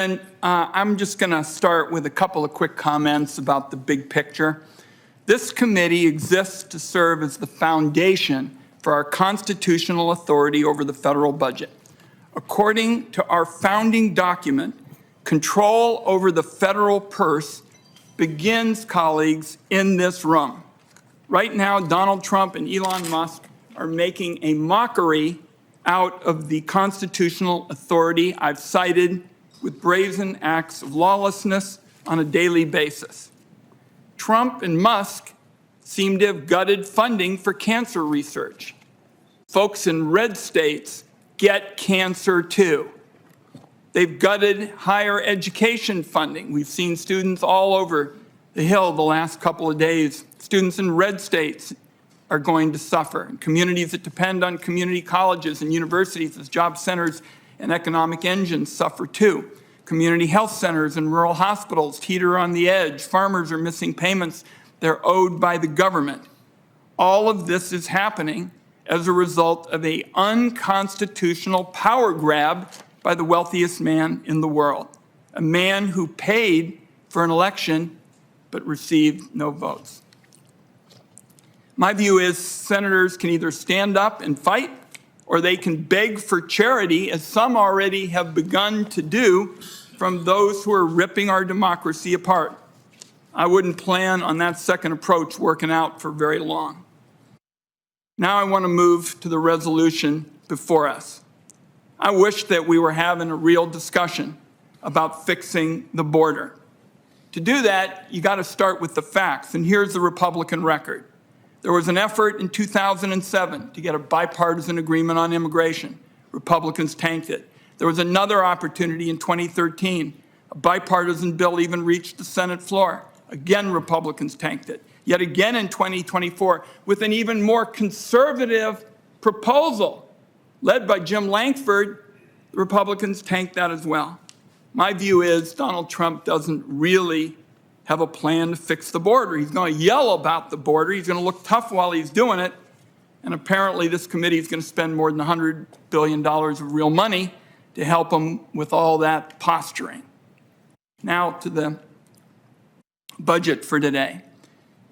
And I'm just going to start with a couple of quick comments about the big picture. This committee exists to serve as the foundation for our constitutional authority over the federal budget. According to our founding document, control over the federal purse begins, colleagues, in this room. Right now, Donald Trump and Elon Musk are making a mockery out of the constitutional authority I've cited with brazen acts of lawlessness on a daily basis. Trump and Musk seem to have gutted funding for cancer research. Folks in red states get cancer too. They've gutted higher education funding. We've seen students all over the Hill the last couple of days. Students in red states are going to suffer. And communities that depend on community colleges and universities as job centers and economic engines suffer too. Community health centers and rural hospitals teeter on the edge. Farmers are missing payments they're owed by the government. All of this is happening as a result of an unconstitutional power grab by the wealthiest man in the world, a man who paid for an election but received no votes. My view is senators can either stand up and fight, or they can beg for charity, as some already have begun to do, from those who are ripping our democracy apart. I wouldn't plan on that second approach working out for very long. Now I want to move to the resolution before us. I wish that we were having a real discussion about fixing the border. To do that, you got to start with the facts, and here's the Republican record. There was an effort in 2007 to get a bipartisan agreement on immigration. Republicans tanked it. There was another opportunity in 2013. A bipartisan bill even reached the Senate floor. Again, Republicans tanked it. Yet again in 2024, with an even more conservative proposal led by Jim Lankford, the Republicans tanked that as well. My view is Donald Trump doesn't really have a plan to fix the border. He's going to yell about the border. He's going to look tough while he's doing it. And apparently this committee is going to spend more than $100 billion of real money to help him with all that posturing. Now to the budget for today.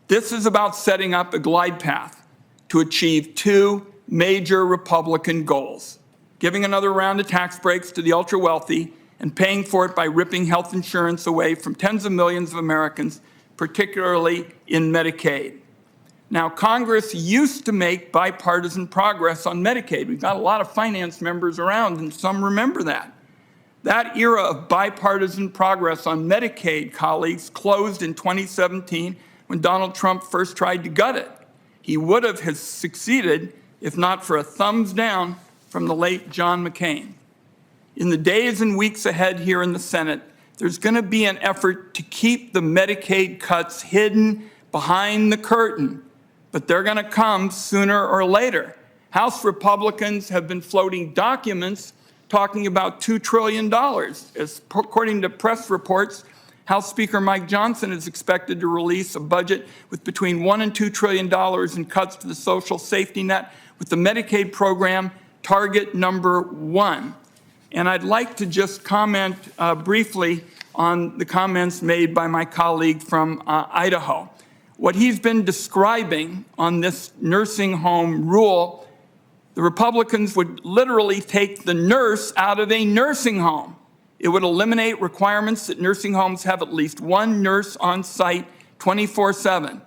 This is about setting up a glide path to achieve two major Republican goals: giving another round of tax breaks to the ultra-wealthy and paying for it by ripping health insurance away from tens of millions of Americans, particularly in Medicaid. Now, Congress used to make bipartisan progress on Medicaid. We've got a lot of finance members around, and some remember that. That era of bipartisan progress on Medicaid, colleagues, closed in 2017 when Donald Trump first tried to gut it. He would have succeeded if not for a thumbs down from the late John McCain. In the days and weeks ahead here in the Senate, there's going to be an effort to keep the Medicaid cuts hidden behind the curtain, but they're going to come sooner or later. House Republicans have been floating documents talking about $2 trillion. According to press reports, House Speaker Mike Johnson is expected to release a budget with between $1 and $2 trillion in cuts to the social safety net, with the Medicaid program target number 1. And I'd like to just comment briefly on the comments made by my colleague from Idaho. What he's been describing on this nursing home rule, the Republicans would literally take the nurse out of a nursing home. It would eliminate requirements that nursing homes have at least one nurse on site 24/7.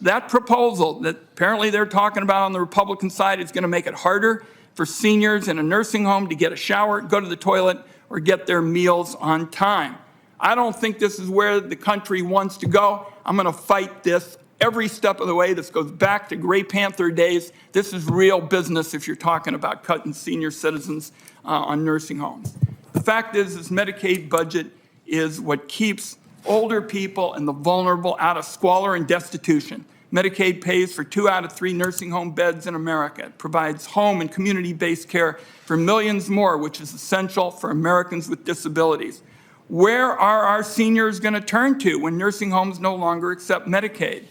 That proposal that apparently they're talking about on the Republican side is going to make it harder for seniors in a nursing home to get a shower, go to the toilet, or get their meals on time. I don't think this is where the country wants to go. I'm going to fight this every step of the way. This goes back to Gray Panther days. This is real business if you're talking about cutting senior citizens on nursing homes. The fact is, this Medicaid budget is what keeps older people and the vulnerable out of squalor and destitution. Medicaid pays for 2 out of 3 nursing home beds in America. It provides home and community-based care for millions more, which is essential for Americans with disabilities. Where are our seniors going to turn to when nursing homes no longer accept Medicaid?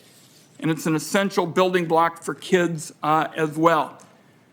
And it's an essential building block for kids as well.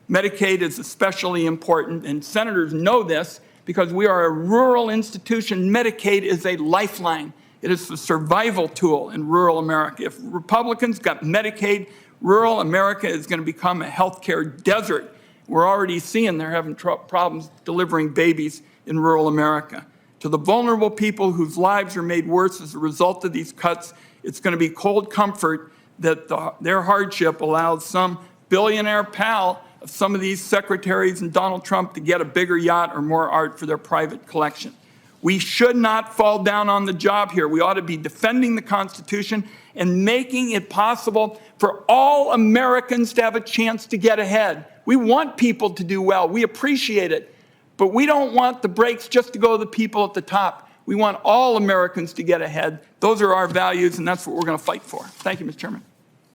Medicaid is especially important, and senators know this because we are a rural institution. Medicaid is a lifeline. It is the survival tool in rural America. If Republicans got Medicaid, rural America is going to become a healthcare desert. We're already seeing they're having problems delivering babies in rural America. To the vulnerable people whose lives are made worse as a result of these cuts, it's going to be cold comfort that their hardship allows some billionaire pal of some of these secretaries and Donald Trump to get a bigger yacht or more art for their private collection. We should not fall down on the job here. We ought to be defending the Constitution and making it possible for all Americans to have a chance to get ahead. We want people to do well. We appreciate it. But we don't want the breaks just to go to the people at the top. We want all Americans to get ahead. Those are our values, and that's what we're going to fight for. Thank you, Mr. Chairman.